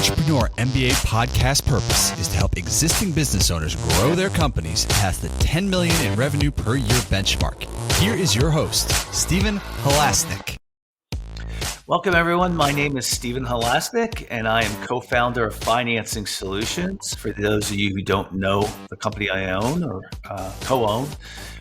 Entrepreneur MBA podcast purpose is to help existing business owners grow their companies past the 10 million in revenue per year benchmark. Here is your host, Stephen Halasnik. Welcome, everyone. My name is Stephen Halasnik, and I am co-founder of Financing Solutions. For those of you who don't know the company I own or co-own,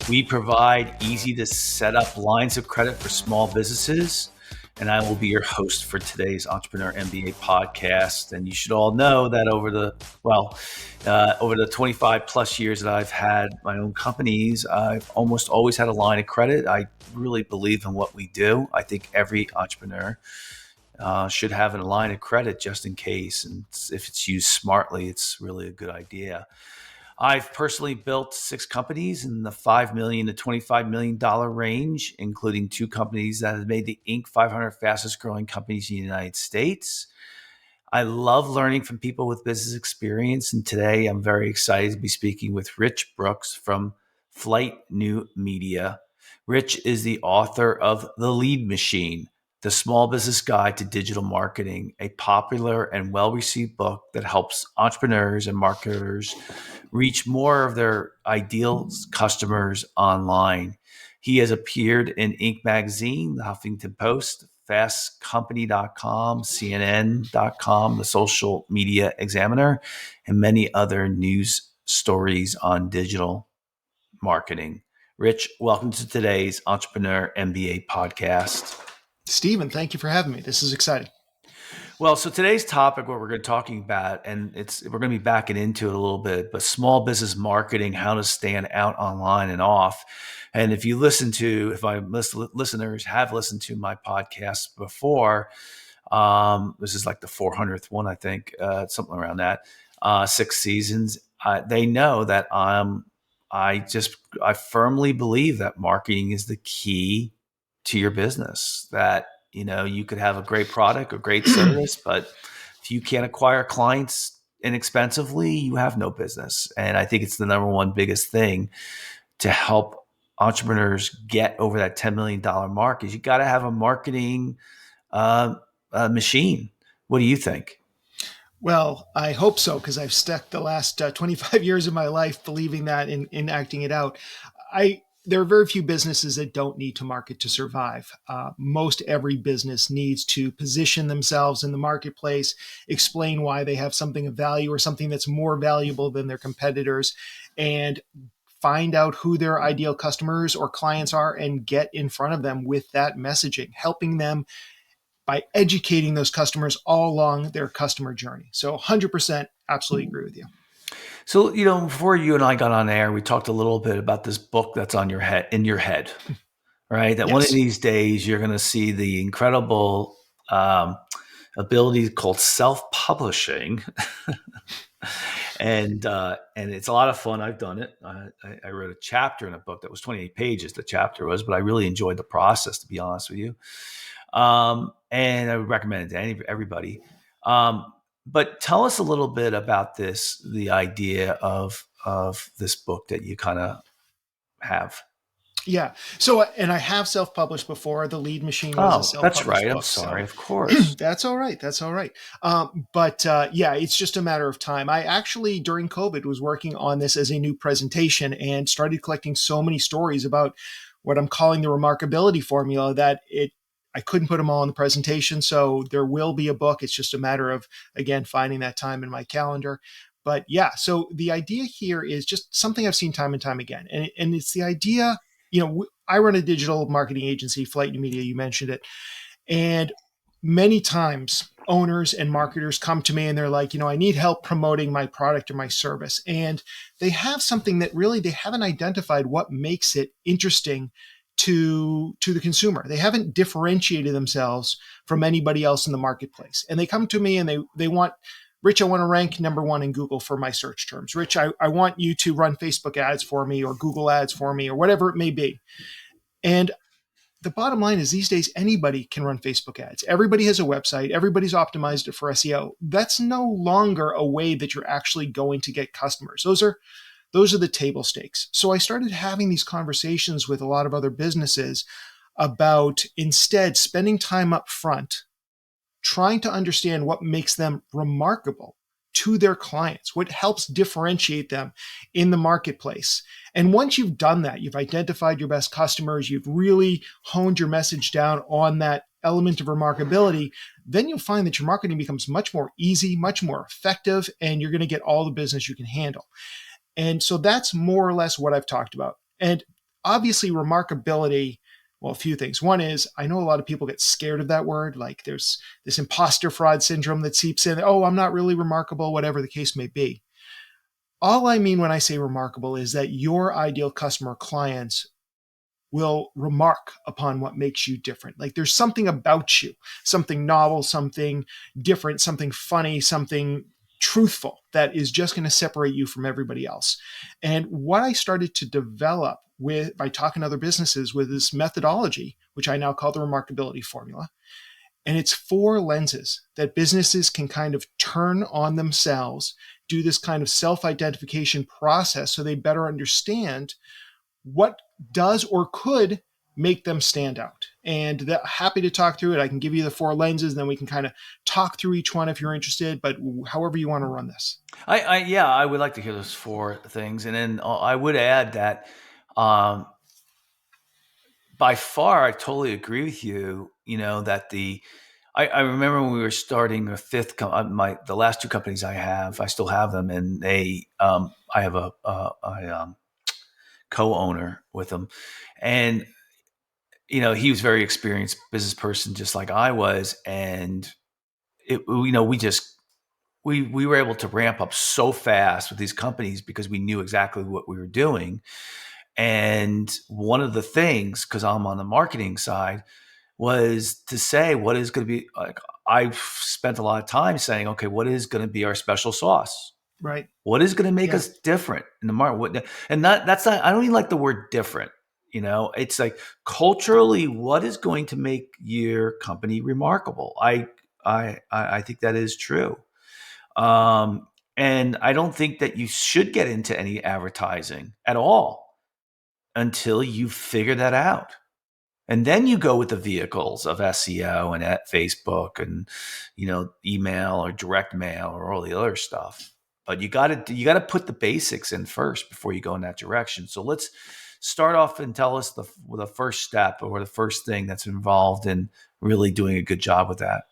we provide easy to set up lines of credit for small businesses. And I will be your host for today's Entrepreneur MBA podcast. And you should all know that over the 25 plus years that I've had my own companies, I've almost always had a line of credit. I really believe in what we do. I think every entrepreneur should have a line of credit just in case. And if it's used smartly, it's really a good idea. I've personally built 6 companies in the $5 million to $25 million range, including 2 companies that have made the Inc. 500 fastest growing companies in the United States. I love learning from people with business experience. And today I'm very excited to be speaking with Rich Brooks from Flight New Media. Rich is the author of The Lead Machine, The Small Business Guide to Digital Marketing, a popular and well-received book that helps entrepreneurs and marketers reach more of their ideal customers online. He has appeared in Inc. magazine, the Huffington Post, fastcompany.com, CNN.com, the Social Media Examiner, and many other news stories on digital marketing. Rich, welcome to today's Entrepreneur MBA podcast. Stephen, thank you for having me. This is exciting. Well, so today's topic, what we're going to be talking about, and we're going to be backing into it a little bit, but small business marketing, how to stand out online and off. And if listeners have listened to my podcast before, this is like the 400th one, I think, something around that, 6 seasons. They know that I firmly believe that marketing is the key to your business, that you could have a great product or great service, but if you can't acquire clients inexpensively, you have no business. And I think it's the number one biggest thing to help entrepreneurs get over that $10 million mark is you got to have a marketing machine. What do you think? Well, I hope so, because I've stuck the last 25 years of my life believing that in acting it out. There are very few businesses that don't need to market to survive. Most every business needs to position themselves in the marketplace, explain why they have something of value or something that's more valuable than their competitors, and find out who their ideal customers or clients are and get in front of them with that messaging, helping them by educating those customers all along their customer journey. So 100% absolutely agree with you. So, before you and I got on air, we talked a little bit about this book that's in your head, right? That One of these days you're going to see the incredible ability called self-publishing. and it's a lot of fun. I've done it. I wrote a chapter in a book that was 28 pages, the chapter was, but I really enjoyed the process, to be honest with you. And I would recommend it to everybody. But tell us a little bit about the idea of this book that you kind of have. Yeah. So, and I have self-published before. The Lead Machine was a self-published that's right. book, I'm sorry. Of course. That's all right. But it's just a matter of time. I actually, during COVID, was working on this as a new presentation and started collecting so many stories about what I'm calling the remarkability formula that I couldn't put them all in the presentation. So there will be a book. It's just a matter of, again, finding that time in my calendar. But yeah, so the idea here is just something I've seen time and time again. And it's the idea, I run a digital marketing agency, Flight New Media, you mentioned it. And many times owners and marketers come to me and they're like, I need help promoting my product or my service. And they have something that really they haven't identified what makes it interesting to the consumer. They haven't differentiated themselves from anybody else in the marketplace. And they come to me and they want, Rich, I want to rank number 1 in Google for my search terms. Rich, I want you to run Facebook ads for me or Google ads for me or whatever it may be. And the bottom line is these days, anybody can run Facebook ads. Everybody has a website. Everybody's optimized it for SEO. That's no longer a way that you're actually going to get customers. Those are the table stakes. So I started having these conversations with a lot of other businesses about instead spending time up front trying to understand what makes them remarkable to their clients, what helps differentiate them in the marketplace. And once you've done that, you've identified your best customers, you've really honed your message down on that element of remarkability, then you'll find that your marketing becomes much more easy, much more effective, and you're going to get all the business you can handle. And so that's more or less what I've talked about. And obviously, remarkability, well, a few things. One is, I know a lot of people get scared of that word. Like there's this imposter fraud syndrome that seeps in. Oh, I'm not really remarkable, whatever the case may be. All I mean when I say remarkable is that your ideal customer clients will remark upon what makes you different. Like there's something about you, something novel, something different, something funny, something truthful that is just going to separate you from everybody else. And what I started to develop by talking to other businesses with this methodology, which I now call the remarkability formula. And it's 4 lenses that businesses can kind of turn on themselves, do this kind of self-identification process so they better understand what does or could make them stand out. And happy to talk through it. I can give you the 4 lenses, and then we can kind of talk through each one if you're interested, but however you want to run this. I would like to hear those 4 things. And then I would add that by far, I totally agree with you, that I remember when we were starting the 5th, the last 2 companies I still have them, and I have a co-owner with them. And he was a very experienced business person, just like I was. And we were able to ramp up so fast with these companies because we knew exactly what we were doing. And one of the things, because I'm on the marketing side, was to say, what is going to be like, I've spent a lot of time saying, okay, what is going to be our special sauce? Right. What is going to make us different in the market? And that's not, I don't even like the word different. It's like culturally, what is going to make your company remarkable? I think that is true. And I don't think that you should get into any advertising at all until you figure that out. And then you go with the vehicles of SEO and at Facebook and, email or direct mail or all the other stuff. But you got to put the basics in first before you go in that direction. So let's start off and tell us the first step or the first thing that's involved in really doing a good job with that.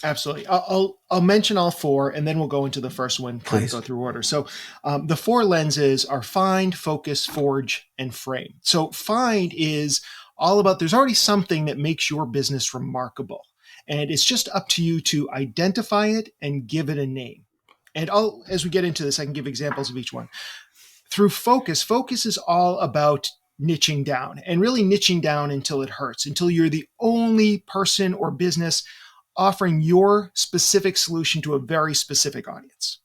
Absolutely. I'll mention all 4, and then we'll go into the first one, kind of go through order. So the 4 lenses are find, focus, forge, and frame. So find is all about, there's already something that makes your business remarkable. And it's just up to you to identify it and give it a name. And as we get into this, I can give examples of each one. Through focus is all about niching down, and really niching down until it hurts, until you're the only person or business offering your specific solution to a very specific audience.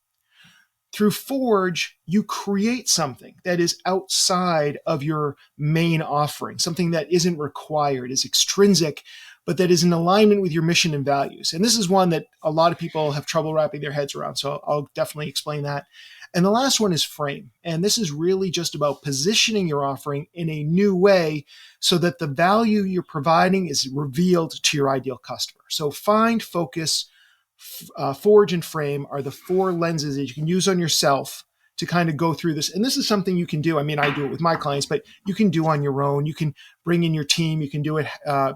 Through Forge, you create something that is outside of your main offering, something that isn't required, is extrinsic, but that is in alignment with your mission and values. And this is one that a lot of people have trouble wrapping their heads around, so I'll definitely explain that. And the last one is frame. And this is really just about positioning your offering in a new way so that the value you're providing is revealed to your ideal customer. So find, focus, forge, and frame are the 4 lenses that you can use on yourself to kind of go through this. And this is something you can do. I mean, I do it with my clients, but you can do on your own. You can bring in your team. You can do it,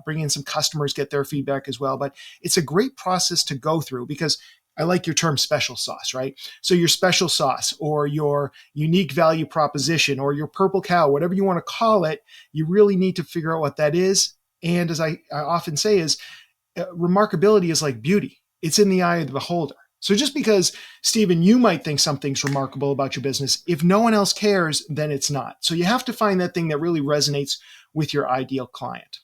bring in some customers, get their feedback as well. But it's a great process to go through because I like your term special sauce, right? So your special sauce or your unique value proposition or your purple cow, whatever you want to call it, you really need to figure out what that is. And as I often say is, remarkability is like beauty. It's in the eye of the beholder. So just because, Stephen, you might think something's remarkable about your business, if no one else cares, then it's not. So you have to find that thing that really resonates with your ideal client.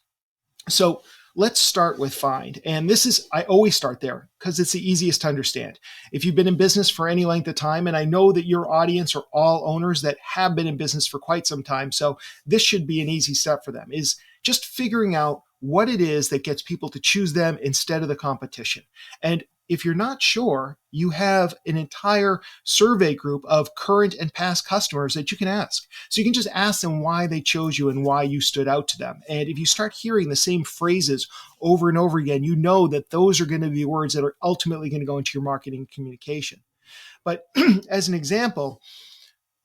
So let's start with find. And I always start there because it's the easiest to understand. If you've been in business for any length of time, and I know that your audience are all owners that have been in business for quite some time, so this should be an easy step for them, is just figuring out what it is that gets people to choose them instead of the competition. And if you're not sure, you have an entire survey group of current and past customers that you can ask. So you can just ask them why they chose you and why you stood out to them. And if you start hearing the same phrases over and over again, you know that those are going to be words that are ultimately going to go into your marketing communication. But as an example,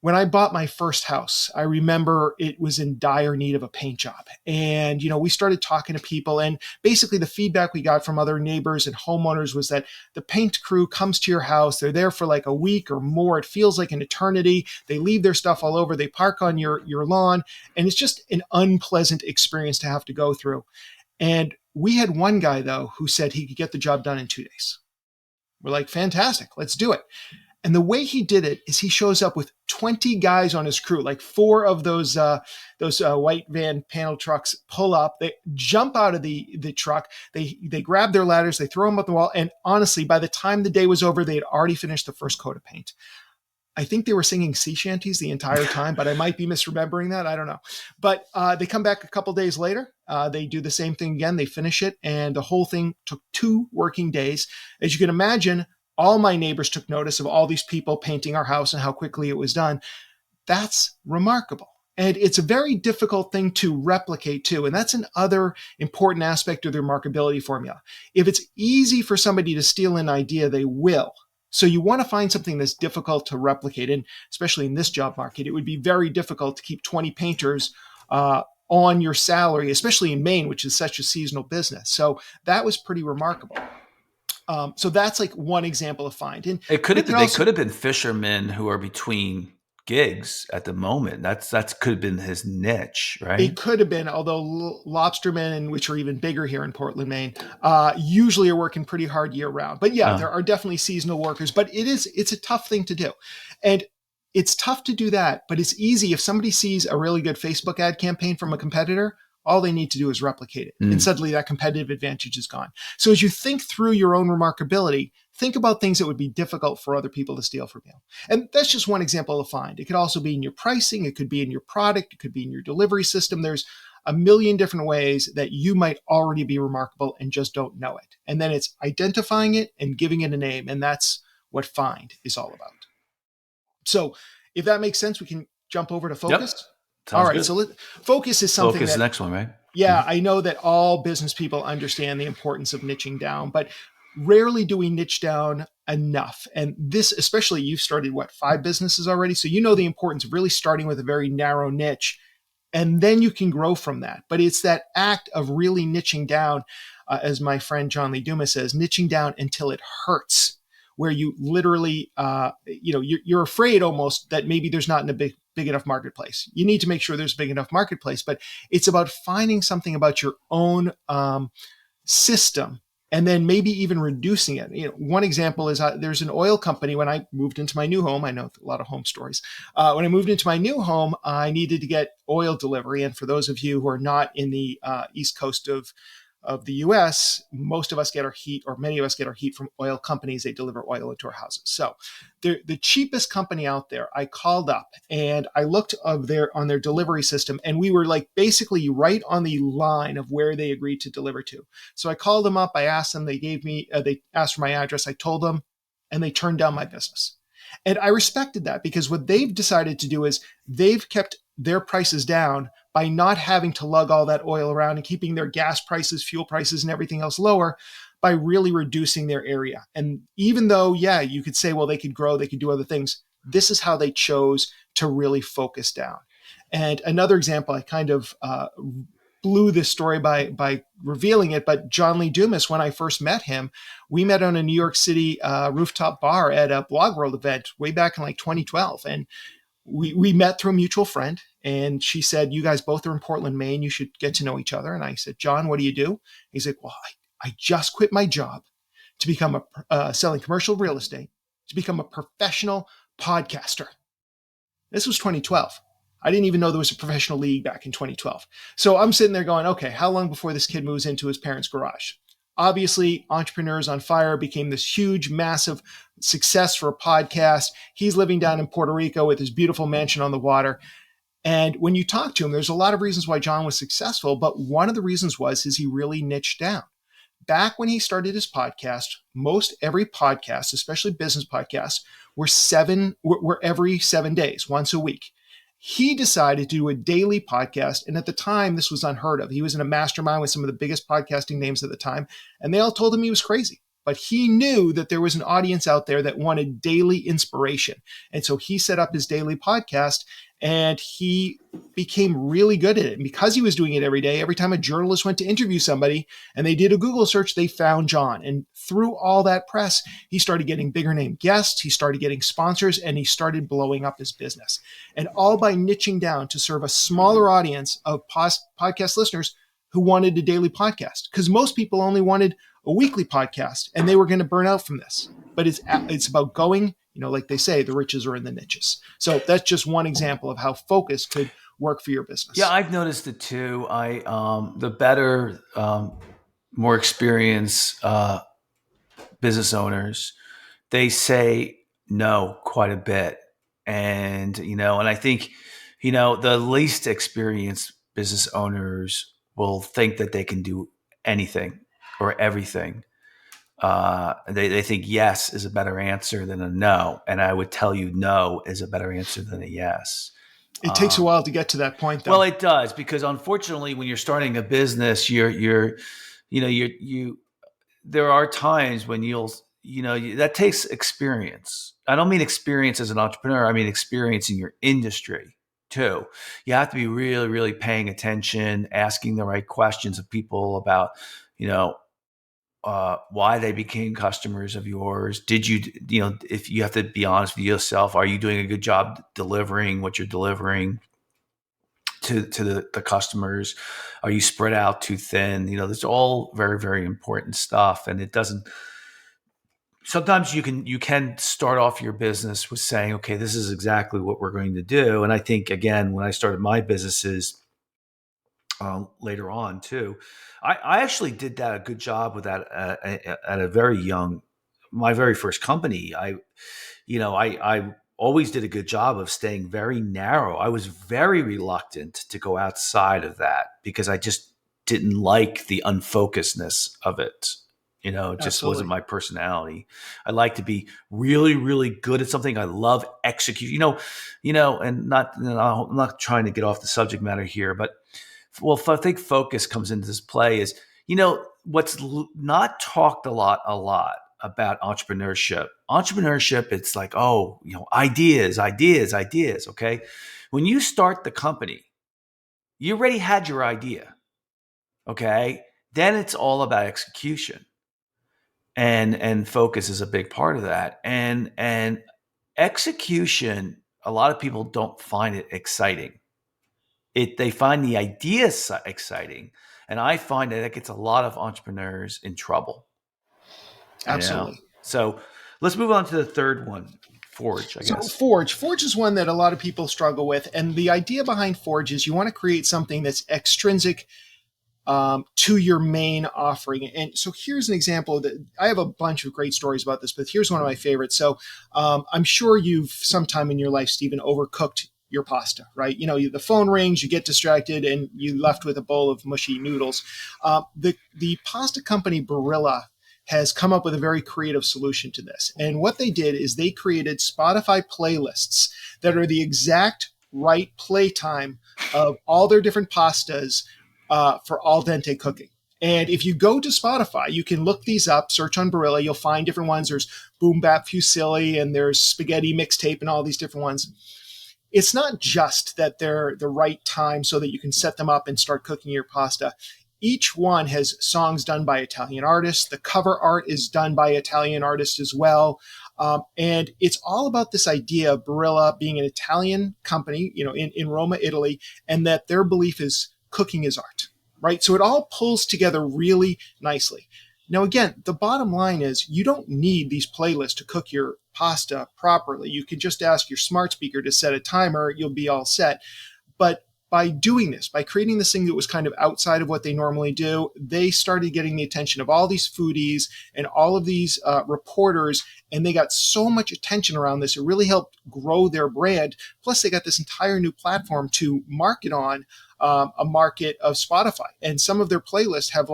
when I bought my first house, I remember it was in dire need of a paint job. And, we started talking to people, and basically the feedback we got from other neighbors and homeowners was that the paint crew comes to your house. They're there for like a week or more. It feels like an eternity. They leave their stuff all over. They park on your lawn. And it's just an unpleasant experience to have to go through. And we had one guy, though, who said he could get the job done in 2 days. We're like, fantastic, let's do it. And the way he did it is he shows up with 20 guys on his crew, like 4 of those white van panel trucks pull up. They jump out of the truck. They grab their ladders. They throw them up the wall. And honestly, by the time the day was over, they had already finished the first coat of paint. I think they were singing sea shanties the entire time, but I might be misremembering that. I don't know. But they come back a couple days later. They do the same thing again. They finish it. And the whole thing took 2 working days. As you can imagine, all my neighbors took notice of all these people painting our house and how quickly it was done. That's remarkable. And it's a very difficult thing to replicate too. And that's another important aspect of the remarkability formula. If it's easy for somebody to steal an idea, they will. So you want to find something that's difficult to replicate. And especially in this job market, it would be very difficult to keep 20 painters on your salary, especially in Maine, which is such a seasonal business. So that was pretty remarkable. So that's like one example of find. And they could have been fishermen who are between gigs at the moment. That's could have been his niche, right? It could have been, although lobstermen, which are even bigger here in Portland, Maine, usually are working pretty hard year round. But yeah, there are definitely seasonal workers, but it's a tough thing to do. And it's tough to do that, but it's easy. If somebody sees a really good Facebook ad campaign from a competitor, all they need to do is replicate it. And suddenly that competitive advantage is gone. So as you think through your own remarkability, think about things that would be difficult for other people to steal from you. And that's just one example of find. It could also be in your pricing. It could be in your product. It could be in your delivery system. There's a million different ways that you might already be remarkable and just don't know it. And then it's identifying it and giving it a name. And that's what find is all about. So if that makes sense, we can jump over to focus. Yep. All right. Good. So focus is something Focus is the next one, right? Yeah. I know that all business people understand the importance of niching down, but rarely do we niche down enough. And this, especially, you've started 5 businesses already. So you know the importance of really starting with a very narrow niche, and then you can grow from that. But it's that act of really niching down, as my friend John Lee Dumas says, niching down until it hurts, where you literally, you're afraid almost that maybe there's not a big enough marketplace. You need to make sure there's a big enough marketplace, but it's about finding something about your own system and then maybe even reducing it. One example is there's an oil company. When I moved into my new home, I know a lot of home stories. When I moved into my new home, I needed to get oil delivery. And for those of you who are not in the East Coast of the US, most of us get our heat, or many of us get our heat from oil companies. They deliver oil into our houses. So the cheapest company out there, I called up and I looked on their delivery system, and we were like basically right on the line of where they agreed to deliver to. So I called them up. I asked them. They asked for my address. I told them, and they turned down my business. And I respected that, because what they've decided to do is they've kept their prices down by not having to lug all that oil around and keeping their gas prices, fuel prices, and everything else lower by really reducing their area. And even though, you could say, well, they could grow, they could do other things, this is how they chose to really focus down. And another example, I kind of blew this story by revealing it, but John Lee Dumas, when I first met him, we met on a New York City rooftop bar at a Blog World event way back in 2012. And we met through a mutual friend, and she said, you guys both are in Portland, Maine. You should get to know each other. And I said, John, what do you do? He's like, well, I just quit my job to become selling commercial real estate, to become a professional podcaster. This was 2012. I didn't even know there was a professional league back in 2012. So I'm sitting there going, okay, how long before this kid moves into his parents' garage? Obviously, Entrepreneurs on Fire became this huge, massive success for a podcast. He's living down in Puerto Rico with his beautiful mansion on the water. And when you talk to him, there's a lot of reasons why John was successful, but one of the reasons is he really niched down. Back when he started his podcast, most every podcast, especially business podcasts, were every 7 days, once a week. He decided to do a daily podcast. And at the time, this was unheard of. He was in a mastermind with some of the biggest podcasting names at the time, and they all told him he was crazy. But he knew that there was an audience out there that wanted daily inspiration. And so he set up his daily podcast, and he became really good at it. And because he was doing it every day, every time a journalist went to interview somebody and they did a Google search, they found John. And through all that press, he started getting bigger name guests, he started getting sponsors, and he started blowing up his business. And all by niching down to serve a smaller audience of podcast listeners who wanted a daily podcast. Because most people only wanted a weekly podcast, and they were going to burn out from this. But it's about going, like they say, the riches are in the niches. So that's just one example of how focus could work for your business. Yeah, I've noticed it too. The better, more experienced business owners, they say no quite a bit, and and I think the least experienced business owners will think that they can do anything or everything. They think yes is a better answer than a no, and I would tell you no is a better answer than a yes. It takes a while to get to that point, though. Well, it does, because unfortunately, when you're starting a business, there are times when that takes experience. I don't mean experience as an entrepreneur. I mean experience in your industry too. You have to be really, really paying attention, asking the right questions of people about, why they became customers of yours. Did you, if you have to be honest with yourself, are you doing a good job delivering what you're delivering to the customers? Are you spread out too thin? That's all very, very important stuff. And it doesn't, sometimes you can start off your business with saying, okay, this is exactly what we're going to do. And I think, again, when I started my businesses later on too, I actually did that a good job with that at a very young, my very first company. I always did a good job of staying very narrow. I was very reluctant to go outside of that because I just didn't like the unfocusedness of it. It just Absolutely. wasn't my personality. I like to be really, really good at something. I love execute, and not, I'm not trying to get off the subject matter here, but I think focus comes into this play is, what's not talked a lot about entrepreneurship. Entrepreneurship, it's like, ideas. Okay. When you start the company, you already had your idea. Okay. Then it's all about execution, and focus is a big part of that. And execution, a lot of people don't find it exciting. They find the idea exciting. And I find that gets a lot of entrepreneurs in trouble. Absolutely. So let's move on to the third one, Forge, I guess. So Forge is one that a lot of people struggle with. And the idea behind Forge is you want to create something that's extrinsic to your main offering. And so here's an example that I have a bunch of great stories about this, but here's one of my favorites. So I'm sure you've sometime in your life, Stephen, overcooked your pasta, right? The phone rings, you get distracted, and you left with a bowl of mushy noodles. The pasta company Barilla has come up with a very creative solution to this. And what they did is they created Spotify playlists that are the exact right play time of all their different pastas for al dente cooking. And if you go to Spotify, you can look these up, search on Barilla, you'll find different ones. There's Boom Bap Fusilli, and there's Spaghetti Mixtape, and all these different ones. It's not just that they're the right time so that you can set them up and start cooking your pasta. Each one has songs done by Italian artists. The cover art is done by Italian artists as well. And it's all about this idea of Barilla being an Italian company, in Roma, Italy, and that their belief is cooking is art, right? So it all pulls together really nicely. Now, again, the bottom line is you don't need these playlists to cook your pasta properly. You can just ask your smart speaker to set a timer. You'll be all set. But by doing this, by creating this thing that was kind of outside of what they normally do, they started getting the attention of all these foodies and all of these reporters, and they got so much attention around this. It really helped grow their brand. Plus, they got this entire new platform to market on, a market of Spotify. And some of their playlists have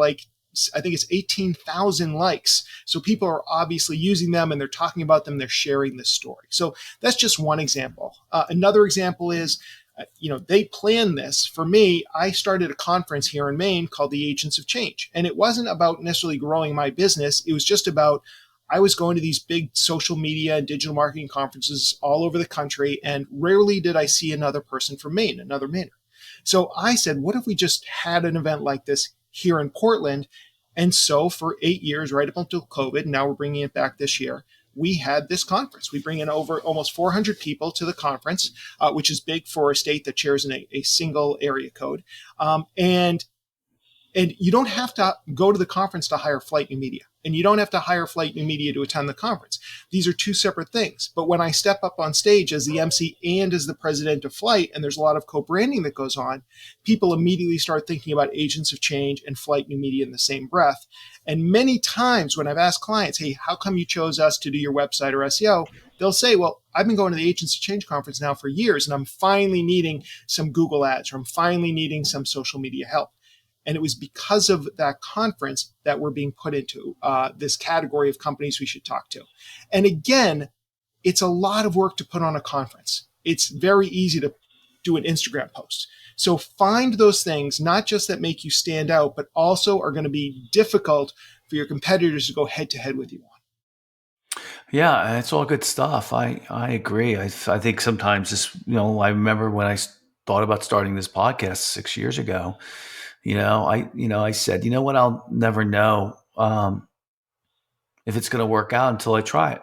I think it's 18,000 likes. So people are obviously using them and they're talking about them. They're sharing this story. So that's just one example. Another example is, they planned this. For me, I started a conference here in Maine called the Agents of Change. And it wasn't about necessarily growing my business. It was just about, I was going to these big social media and digital marketing conferences all over the country. And rarely did I see another person from Maine, another Mainer. So I said, what if we just had an event like this here in Portland? And so for 8 years, right up until COVID, now we're bringing it back this year, we had this conference. We bring in over almost 400 people to the conference, which is big for a state that shares in a single area code. And you don't have to go to the conference to hire Flight New Media. And you don't have to hire Flight New Media to attend the conference. These are two separate things. But when I step up on stage as the MC and as the president of Flight, and there's a lot of co-branding that goes on, people immediately start thinking about Agents of Change and Flight New Media in the same breath. And many times when I've asked clients, hey, how come you chose us to do your website or SEO? They'll say, well, I've been going to the Agents of Change conference now for years, and I'm finally needing some Google ads, or I'm finally needing some social media help. And it was because of that conference that we're being put into this category of companies we should talk to. And again, it's a lot of work to put on a conference. It's very easy to do an Instagram post. So find those things, not just that make you stand out, but also are going to be difficult for your competitors to go head to head with you on. Yeah, it's all good stuff. I agree. I think sometimes this, I remember when I thought about starting this podcast 6 years ago, I said, what, I'll never know if it's going to work out until I try it,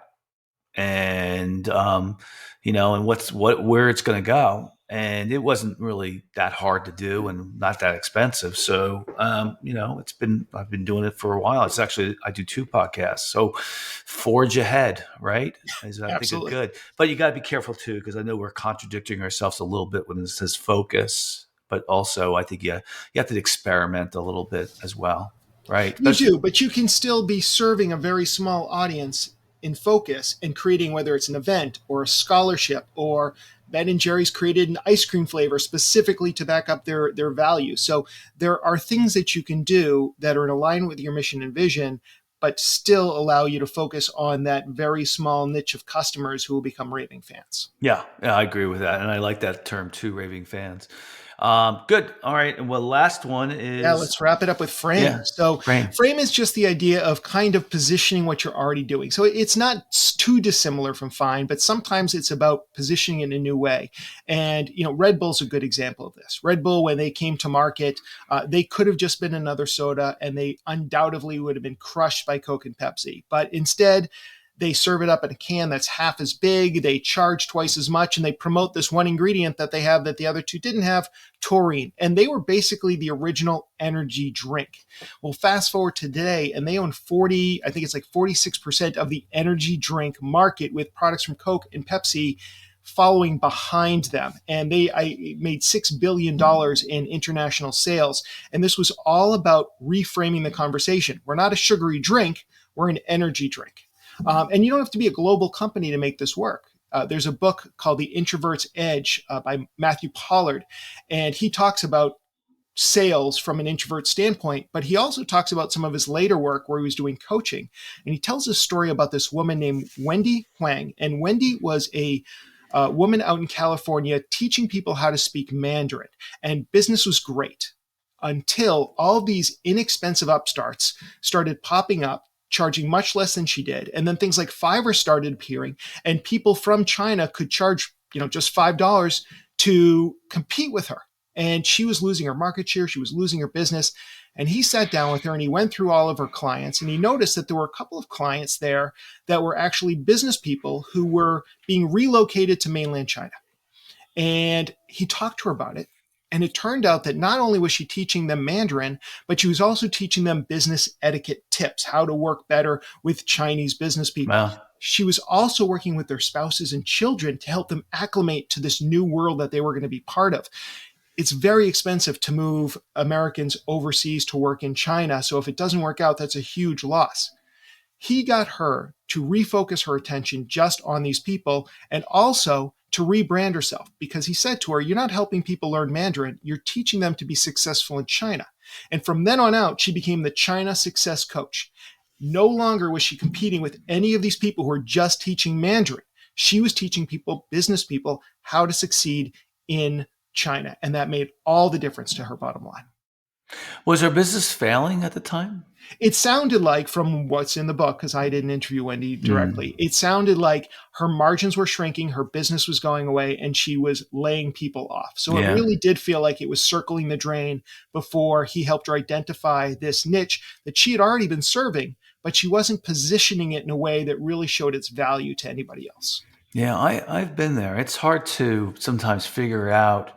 and and where it's going to go. And it wasn't really that hard to do and not that expensive. So, I've been doing it for a while. It's actually, I do 2 podcasts. So forge ahead, right? I think it's good, but you got to be careful too, because I know we're contradicting ourselves a little bit when it says focus, but also I think you have to experiment a little bit as well, right? You do, but you can still be serving a very small audience in focus and creating, whether it's an event or a scholarship, or Ben & Jerry's created an ice cream flavor specifically to back up their value. So there are things that you can do that are in alignment with your mission and vision, but still allow you to focus on that very small niche of customers who will become raving fans. Yeah, I agree with that. And I like that term too, raving fans. Good. All right. And well, last one is... Yeah, let's wrap it up with frame. Yeah, so frame is just the idea of kind of positioning what you're already doing. So it's not too dissimilar from Fine, but sometimes it's about positioning in a new way. And, Red Bull's a good example of this. Red Bull, when they came to market, they could have just been another soda, and they undoubtedly would have been crushed by Coke and Pepsi. But instead, they serve it up in a can that's half as big. They charge twice as much, and they promote this one ingredient that they have that the other two didn't have, taurine. And they were basically the original energy drink. Well, fast forward to today, and they own 46% of the energy drink market, with products from Coke and Pepsi following behind them. And I made $6 billion in international sales. And this was all about reframing the conversation. We're not a sugary drink, we're an energy drink. And you don't have to be a global company to make this work. There's a book called The Introvert's Edge by Matthew Pollard, and he talks about sales from an introvert standpoint, but he also talks about some of his later work where he was doing coaching. And he tells a story about this woman named Wendy Huang. And Wendy was a woman out in California teaching people how to speak Mandarin. And business was great until all these inexpensive upstarts started popping up, charging much less than she did. And then things like Fiverr started appearing, and people from China could charge, just $5 to compete with her. And she was losing her market share. She was losing her business. And he sat down with her and he went through all of her clients, and he noticed that there were a couple of clients there that were actually business people who were being relocated to mainland China. And he talked to her about it. And it turned out that not only was she teaching them Mandarin, but she was also teaching them business etiquette tips, how to work better with Chinese business people. Wow. She was also working with their spouses and children to help them acclimate to this new world that they were going to be part of. It's very expensive to move Americans overseas to work in China. So if it doesn't work out, that's a huge loss. He got her to refocus her attention just on these people, and also to rebrand herself, because he said to her, you're not helping people learn Mandarin, you're teaching them to be successful in China. And from then on out, she became the China success coach. No longer was she competing with any of these people who were just teaching Mandarin. She was teaching people, business people, how to succeed in China. And that made all the difference to her bottom line. Was her business failing at the time? It sounded like, from what's in the book, because I didn't interview Wendy directly, it sounded like her margins were shrinking, her business was going away, and she was laying people off. So it really did feel like it was circling the drain before he helped her identify this niche that she had already been serving, but she wasn't positioning it in a way that really showed its value to anybody else. Yeah, I've been there. It's hard to sometimes figure out.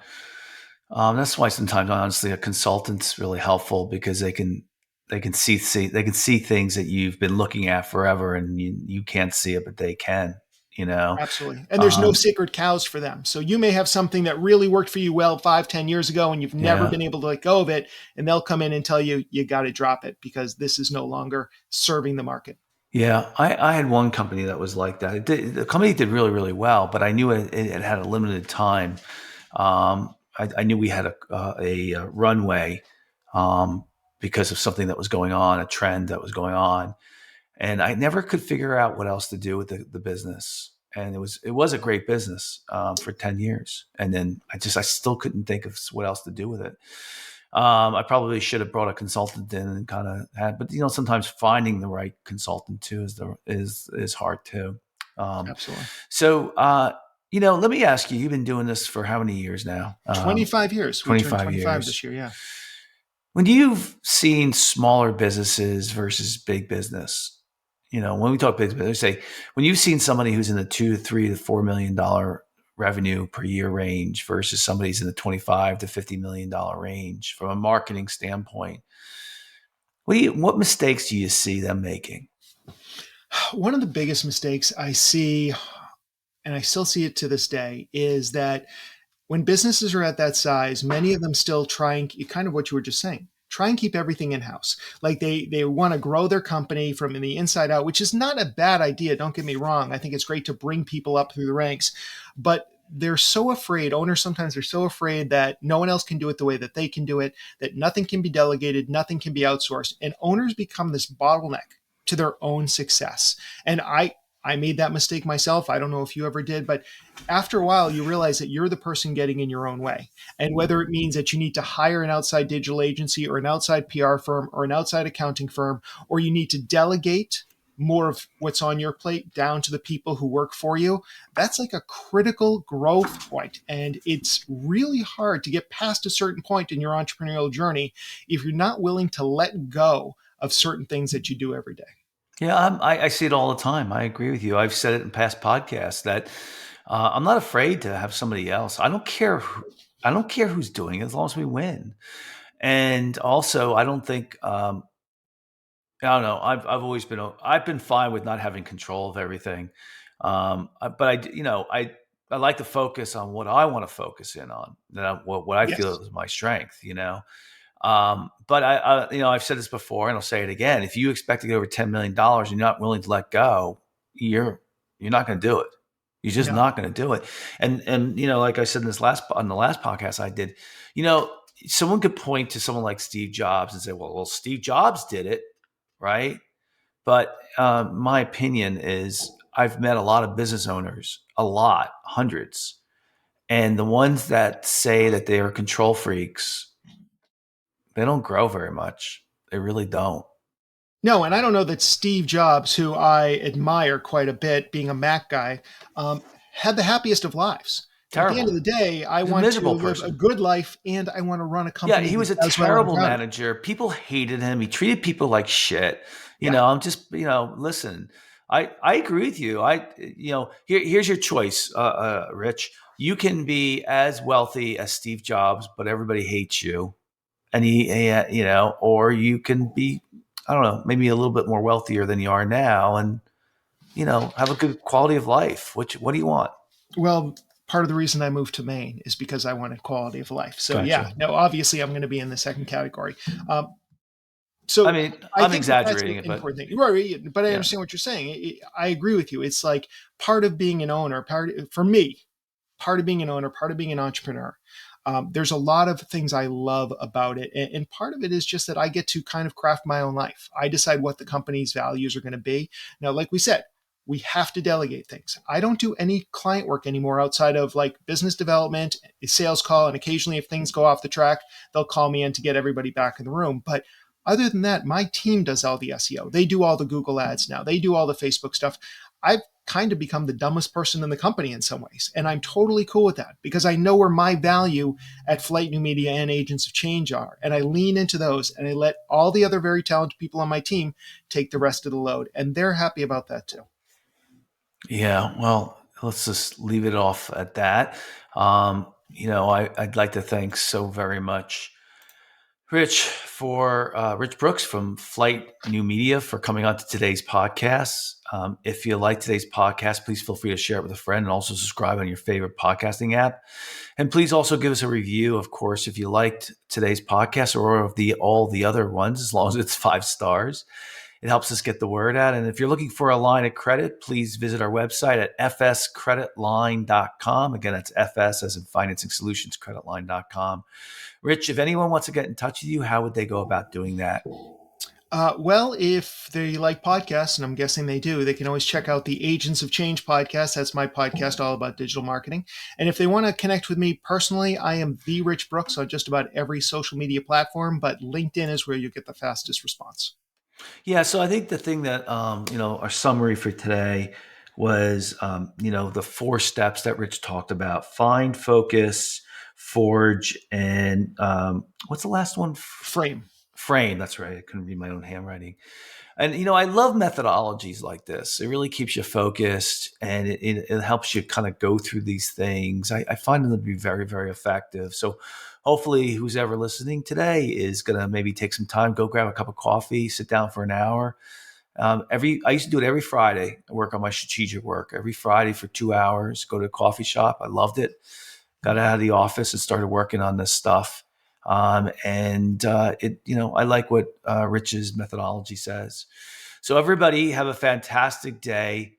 That's why sometimes, honestly, a consultant's really helpful, because they can see things that you've been looking at forever, and you can't see it, but they can. Absolutely. And there's no sacred cows for them. So you may have something that really worked for you well 5-10 years ago, and you've never been able to let go of it. And they'll come in and tell you, you got to drop it because this is no longer serving the market. Yeah, I had one company that was like that. The company did really, really well, but I knew it had a limited time. I knew we had a runway because of something that was going on, a trend that was going on. And I never could figure out what else to do with the business. And it was a great business for 10 years. And then I still couldn't think of what else to do with it. I probably should have brought a consultant in and kind of had, but sometimes finding the right consultant too is hard too. Absolutely. So, let me ask you, you've been doing this for how many years now? 25 years. 25 years. This year, yeah. When you've seen smaller businesses versus big business, when we talk big business, say when you've seen somebody who's in the $2 to $3 to $4 million revenue per year range versus somebody's in the $25 to $50 million range from a marketing standpoint, what mistakes do you see them making? One of the biggest mistakes I see, and I still see it to this day, is that when businesses are at that size, many of them still try and kind of what you were just saying, try and keep everything in-house. Like they want to grow their company from the inside out, which is not a bad idea. Don't get me wrong. I think it's great to bring people up through the ranks, but they're so afraid, owners sometimes are so afraid that no one else can do it the way that they can do it, that nothing can be delegated, nothing can be outsourced. And owners become this bottleneck to their own success. And I made that mistake myself. I don't know if you ever did, but after a while, you realize that you're the person getting in your own way. And whether it means that you need to hire an outside digital agency or an outside PR firm or an outside accounting firm, or you need to delegate more of what's on your plate down to the people who work for you, that's like a critical growth point. And it's really hard to get past a certain point in your entrepreneurial journey if you're not willing to let go of certain things that you do every day. Yeah, I see it all the time. I agree with you. I've said it in past podcasts that I'm not afraid to have somebody else. I don't care who's doing it as long as we win. And also, I don't think I don't know. I've been fine with not having control of everything. But I like to focus on what I want to focus in on. What I feel is my strength. But I've said this before, and I'll say it again. If you expect to get over $10 million and you're not willing to let go, you're not going to do it. You're just not going to do it. And like I said on the last podcast I did, someone could point to someone like Steve Jobs and say, well, Steve Jobs did it, right? But my opinion is I've met a lot of business owners, hundreds, and the ones that say that they are control freaks, they don't grow very much. They really don't. No, and I don't know that Steve Jobs, who I admire quite a bit, being a Mac guy, had the happiest of lives. Terrible. At the end of the day, I want to live a good life, and I want to run a company. Yeah, he was a terrible manager. People hated him. He treated people like shit. I'm just, listen, I agree with you. Here's your choice, Rich. You can be as wealthy as Steve Jobs, but everybody hates you. And or you can be, I don't know, maybe a little bit more wealthier than you are now and, have a good quality of life. What do you want? Well, part of the reason I moved to Maine is because I wanted quality of life. So Gotcha. Obviously I'm going to be in the second category. I'm exaggerating it, but I understand what you're saying. I agree with you. It's like part of being an owner, part of being an entrepreneur, There's a lot of things I love about it. And part of it is just that I get to kind of craft my own life. I decide what the company's values are going to be. Now, like we said, we have to delegate things. I don't do any client work anymore outside of like business development, a sales call, and occasionally if things go off the track, they'll call me in to get everybody back in the room. But other than that, my team does all the SEO. They do all the Google ads now. They do all the Facebook stuff. I've kind of become the dumbest person in the company in some ways. And I'm totally cool with that because I know where my value at Flight New Media and Agents of Change are. And I lean into those and I let all the other very talented people on my team take the rest of the load. And they're happy about that too. Yeah, well, let's just leave it off at that. I'd like to thank so very much Rich Brooks from Flight New Media for coming on to today's podcast. If you like today's podcast, please feel free to share it with a friend and also subscribe on your favorite podcasting app. And please also give us a review, of course, if you liked today's podcast or of all the other ones, as long as it's 5 stars. It helps us get the word out. And if you're looking for a line of credit, please visit our website at fscreditline.com. Again, that's FS as in Financing Solutions, creditline.com. Rich, if anyone wants to get in touch with you, how would they go about doing that? Well, if they like podcasts, and I'm guessing they do, they can always check out the Agents of Change podcast. That's my podcast all about digital marketing. And if they want to connect with me personally, I am the Rich Brooks on just about every social media platform, but LinkedIn is where you get the fastest response. Yeah, so I think the thing that, our summary for today was, the 4 steps that Rich talked about: find, focus, forge, and what's the last one? Frame. Frame. That's right. I couldn't read my own handwriting. And, I love methodologies like this. It really keeps you focused and it helps you kind of go through these things. I find them to be very, very effective. So hopefully who's ever listening today is going to maybe take some time, go grab a cup of coffee, sit down for an hour. I used to do it every Friday. I work on my strategic work every Friday for 2 hours, go to a coffee shop. I loved it. Got out of the office and started working on this stuff. I like what Rich's methodology says. So everybody have a fantastic day.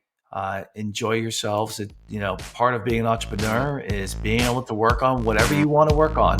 Enjoy yourselves. Part of being an entrepreneur is being able to work on whatever you want to work on.